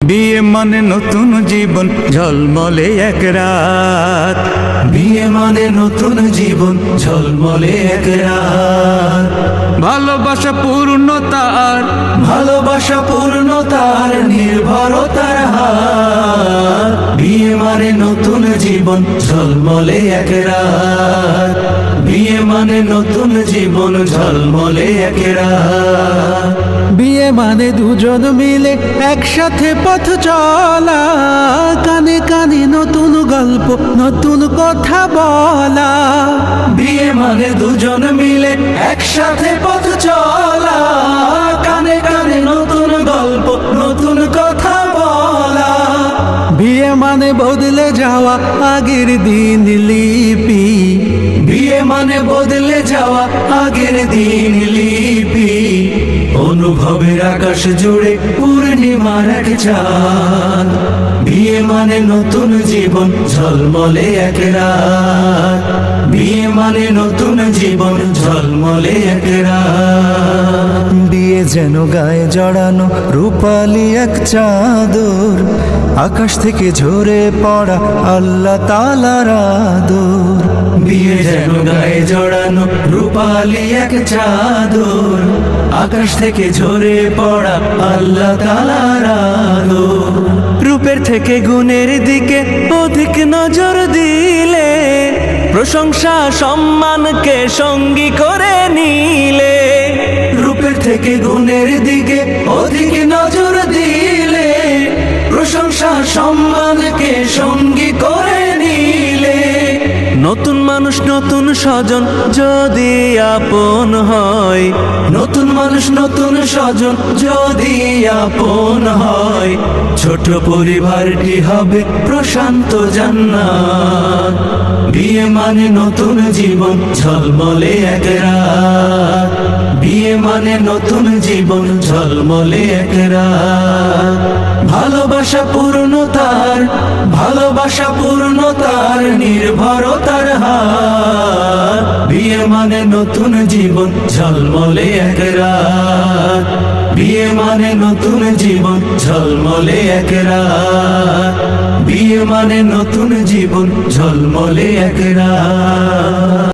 বিয়ে মানে নতুন জীবন ঝলমলে এক রাত। বিয়ে মানে নতুন জীবন ঝলমলে এক রাত। ভালোবাসা পূর্ণতার, ভালোবাসা পূর্ণতার নির্ভরতার হাত। বিয়ে মানে নতুন জীবন ঝলমলে এক রাত। বিয়ে মানে নতুন জীবন ঝলমলে এক রাত। বিয়ে মানে দুজন মিলে একসাথে পথ চলা, কানে কানে নতুন গল্প নতুন কথা বলা। বিয়ে মানে দুজন মিলে একসাথে পথ চলা, কানে কানে নতুন গল্প নতুন কথা বলা। বিয়ে মানে বদলে যাওয়া আগের দিন লিপি। বিয়ে মানে বদলে যাওয়া আগের দিন লিপি। অনুভবের আকাশ জুড়ে পূর্ণিমার এক চাঁদ। বিয়ে মানে নতুন জীবন ঝলমলে এক রাত। বিয়ে মানে নতুন জীবন ঝলমলে এক রাত। বিয়ে যেন গায়ে জড়ানো রূপালি এক চাদর, আকাশ থেকে ঝরে পড়া আল্লাহ তাআলার আদর। বিয়ে যেন গায়ে জড়ানো রূপালি এক চাদর, আকাশ থেকে ঝরে পড়া আল্লাহ তাআলার আদর। রূপের থেকে গুণের দিকে অধিক নজর দিলে, প্রশংসা সম্মানকে সঙ্গী করে নিলে। রূপের থেকে গুণের দিকে অধিক নজর দিলে, প্রশংসা সম্মানকে সঙ্গী করে নিলে। নতুন মানুষ নতুন স্বজন যদি আপন হয়, নতুন মানুষ নতুন স্বজন যদি আপন হয়, ছোট পরিবারটি হবে প্রশান্ত জান্নাত। বিয়ে মানে নতুন জীবন ঝলমলে এক রাত। বিয়ে মানে নতুন জীবন ঝলমলে এক রাত। ভালোবাসা পূর্ণতার, ভালোবাসা পূর্ণতার নির্ভরতার হাত। বিয়ে মানে নতুন জীবন ঝলমলে এক রাত। বিয়ে মানে নতুন জীবন ঝলমলে এক রাত। বিয়ে মানে নতুন জীবন ঝলমলে এক রাত।